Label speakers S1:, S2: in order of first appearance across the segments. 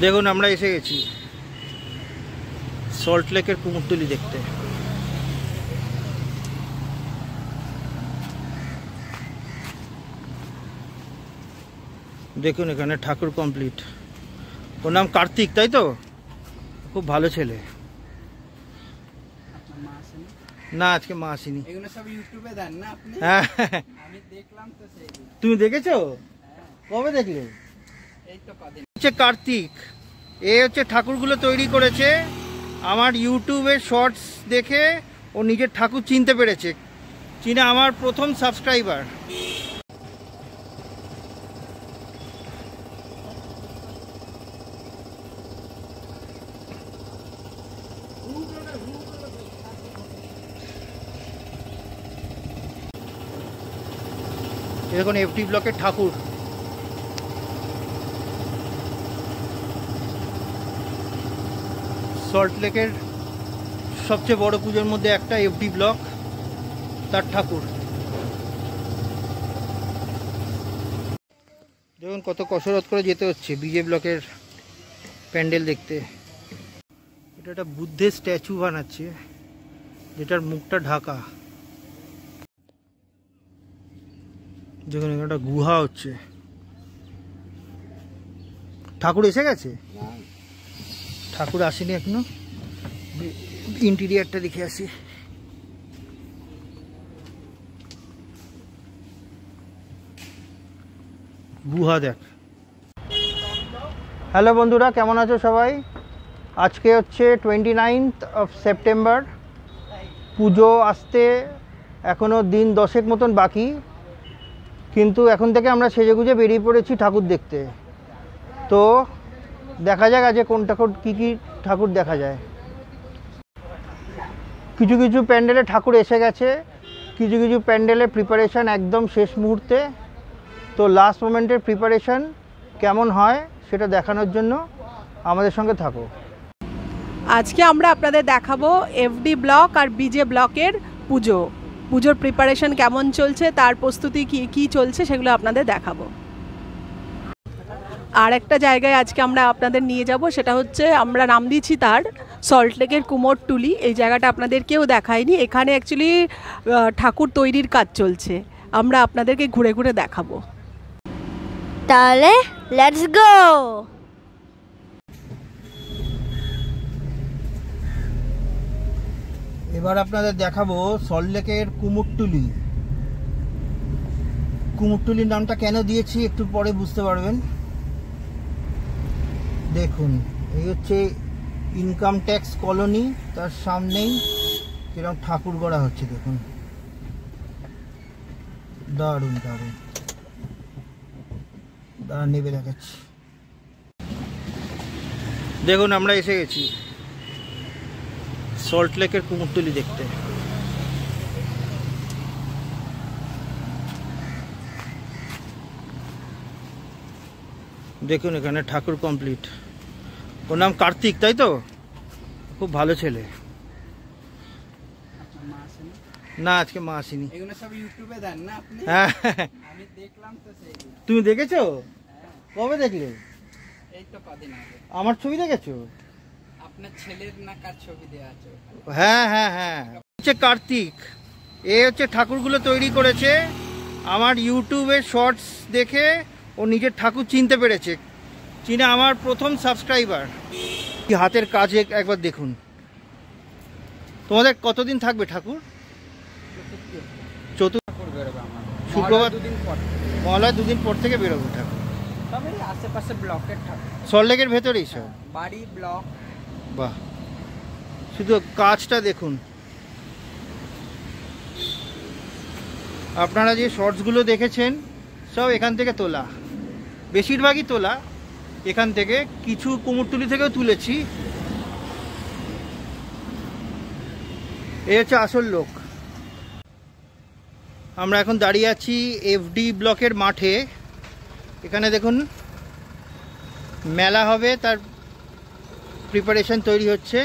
S1: দেখুন আমরা এসে গেছি সল্ট লেকের কুমোরটুলি দেখতে। দেখুন এখানে ঠাকুর কমপ্লিট। ওর নাম কার্তিক, তাই তো? খুব ভালো ছেলে। না আজকে মা আসেনি।
S2: এগুলো সব ইউটিউবে দেন না আপনি?
S1: হ্যাঁ
S2: আমি দেখলাম তো সেই।
S1: তুমি দেখেছো? কবে দেখলে?
S2: এই তো কদিন।
S1: হচ্ছে কার্তিক, এ হচ্ছে ঠাকুরগুলো তৈরি করেছে। আমার ইউটিউবের শর্টস দেখে ও নিজের ঠাকুর চিনতে পেরেছে। চিনে আমার প্রথম সাবস্ক্রাইবার। দেখুন এফডি ব্লকের ঠাকুর। সল্ট লেকের সবচেয়ে বড় পুজোর মধ্যে একটা এফডি ব্লক, তার ঠাকুর। দেখুন কত কসরত করে যেতে হচ্ছে বিজে ব্লকের প্যান্ডেল দেখতে। এটা একটা বুদ্ধের স্ট্যাচু বানাচ্ছে যেটার মুখটা ঢাকা। দেখুন এখানে একটা গুহা হচ্ছে। ঠাকুর এসে গেছে? ঠাকুর আসেনি এখনো। ইন্টেরিয়ারটা দেখে আসি। গুহা দেখ। হ্যালো বন্ধুরা, কেমন আছো সবাই? আজকে হচ্ছে 29th সেপ্টেম্বর। পুজো আসতে এখনও দিন 10 মতন বাকি, কিন্তু এখন থেকে আমরা সেজেগুজে বেরিয়ে পড়েছি ঠাকুর দেখতে। তো দেখা যাক আজকে কোন ঠাকুর কী ঠাকুর দেখা যায়। কিছু কিছু প্যান্ডেলে ঠাকুর এসে গেছে, কিছু কিছু প্যান্ডেলে প্রিপারেশান একদম শেষ মুহূর্তে। তো লাস্ট মোমেন্টের প্রিপারেশান কেমন হয় সেটা দেখানোর জন্য আমাদের সঙ্গে থাকো।
S3: আজকে আমরা আপনাদের দেখাবো এফডি ব্লক আর বিজে ব্লকের পুজোর প্রিপারেশন কেমন চলছে, তার প্রস্তুতি কি চলছে সেগুলো আপনাদের দেখাবো। আর একটা জায়গায় আজকে আমরা আপনাদের নিয়ে যাব, সেটা হচ্ছে আমরা নাম দিয়েছি তার সল্ট লেকের কুমোরটুলি। এই জায়গাটা আপনাদের কেউ দেখায়নি। এখানে অ্যাকচুয়ালি ঠাকুর তৈরির কাজ চলছে, আমরা আপনাদেরকে ঘুরে ঘুরে দেখাবো।
S4: তাহলে লেটস গো।
S1: এবার আপনাদের দেখাবো সল্ট লেকের কুমোরটুলি। কুমোরটুলির নামটা কেন দিয়েছি একটু পরে বুঝতে পারবেন। দেখুন এই হচ্ছে ইনকাম ট্যাক্স কলোনি, তার সামনেই কিরকম ঠাকুর গড়া হচ্ছে। দেখুন দারুণ দারুণ। দাঁড়া নেবে দেখাচ্ছি। দেখুন আমরা এসে গেছি সল্ট লেকের কুমোরটুলি দেখতে। দেখুন এখানে ঠাকুর কমপ্লিট। ওর নাম কার্তিক, তাই তো? খুব ভালো ছেলে। না আজকে মা আসেনি।
S2: এগুলো সব ইউটিউবে দেন না আপনি?
S1: হ্যাঁ
S2: আমি দেখলাম তো সেই।
S1: তুমি দেখেছো? কবে দেখলে?
S2: এই তো কদিন আগে।
S1: আমার ছবি দেখেছো?
S2: আপনার ছেলের না কার ছবি দেওয়া আছে?
S1: হ্যাঁ হ্যাঁ হ্যাঁ। হচ্ছে কার্তিক, এ হচ্ছে ঠাকুরগুলো তৈরি করেছে। আমার ইউটিউবের শর্টস দেখে ও নিজের ঠাকুর চিনতে পেরেছে। চিনে আমার প্রথম সাবস্ক্রাইবার। হাতের কাজে একবার দেখুন। তোমাদের কতদিন থাকবে ঠাকুর? শুক্রবার মহালয় 2 দিন পর থেকে বেরোবে ঠাকুর।
S2: তবে আশেপাশে ব্লকের ঠাকুর,
S1: সল্ট লেকের ভেতরেই সব
S2: বাড়ি ব্লক।
S1: বাহ, শুধু কাজটা দেখুন। আপনারা যে শর্টসগুলো দেখেছেন সব এখান থেকে তোলা, বেশিরভাগই তোলা এখান থেকে। কিছু কুমোরটুলি থেকেও তুলেছি। এই হচ্ছে আসল লোক। আমরা এখন দাঁড়িয়ে আছি এফডি ব্লকের মাঠে। এখানে দেখুন মেলা হবে, তার প্রিপারেশন তৈরি হচ্ছে।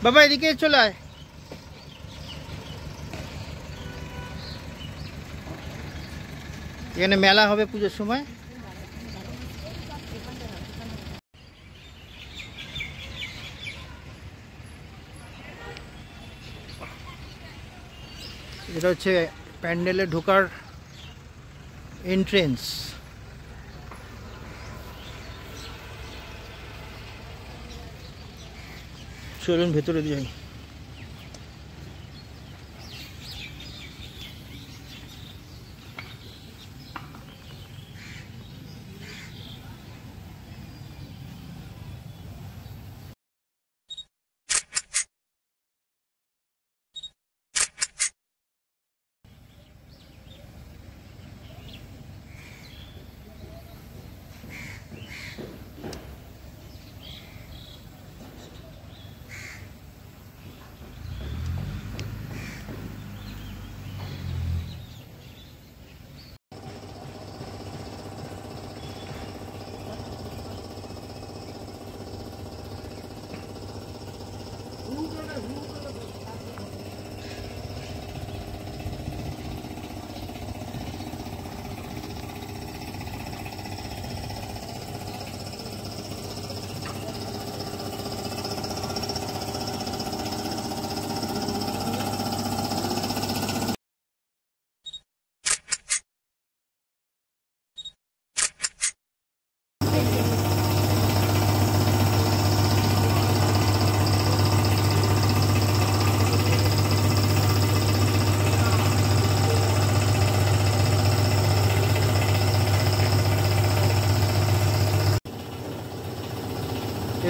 S1: বাবা এদিকে চলে আয়। এখানে মেলা হবে পুজোর সময়। এটা হচ্ছে প্যান্ডেলে ঢোকার এন্ট্রেন্স। চলুন ভেতরে যাই।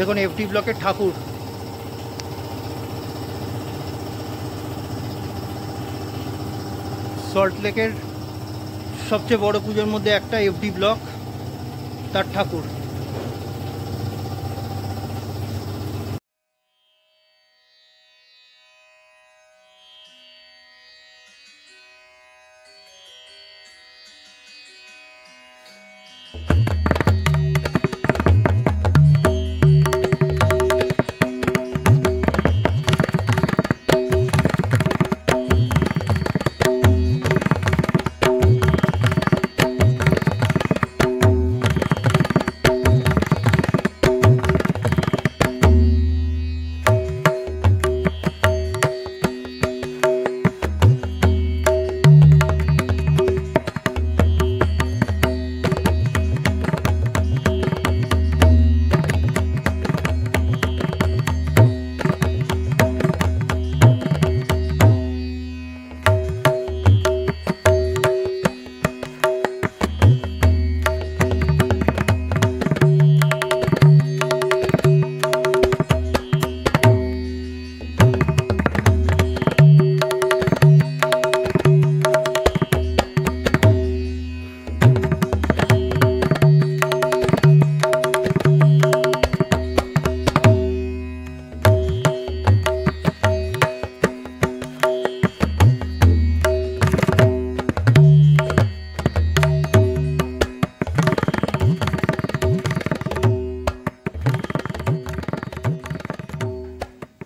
S1: দেখুন এফডি ব্লকের ঠাকুর। সল্টলেকের সবচেয়ে বড় পুজোর মধ্যে একটা এফডি ব্লক, তার ঠাকুর।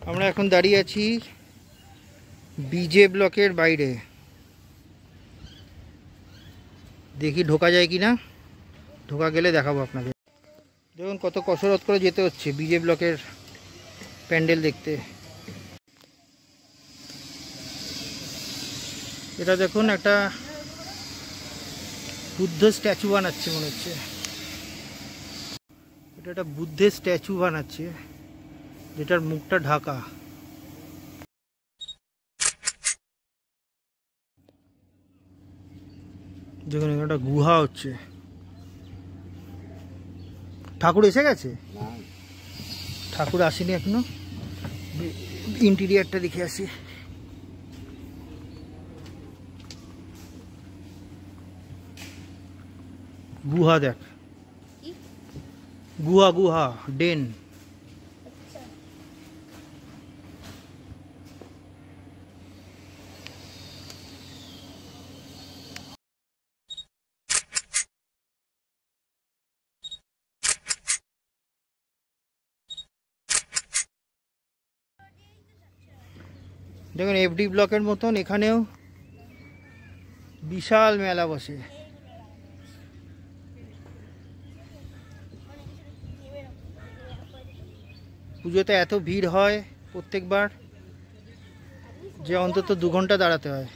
S1: আমরা এখন দাঁড়িয়ে আছি বিজে ব্লকের বাইরে। দেখি ঢোকা যায় কি না, ঢোকা গেলে দেখাবো আপনাদের। দেখুন কত কসরত করে যেতে হচ্ছে বিজে ব্লকের প্যান্ডেল দেখতে। এটা দেখুন একটা বুদ্ধ স্ট্যাচু বানাচ্ছে মনে হচ্ছে। এটা একটা বুদ্ধের স্ট্যাচু বানাচ্ছে যেটার মুখটা ঢাকা। দেখুন এখানে একটা গুহা হচ্ছে। ঠাকুর এসে গেছে? ঠাকুর আসেনি এখনো, ইন্টেরিয়ারটা দেখে আসি। গুহা দেখ, গুহা গুহা ডেন। দেখুন এফডি ব্লকের মতন এখানেও বিশাল মেলা বসে। পুজোতে এত ভিড় হয় প্রত্যেকবার যে অন্তত 2 ঘন্টা দাঁড়াতে হয়।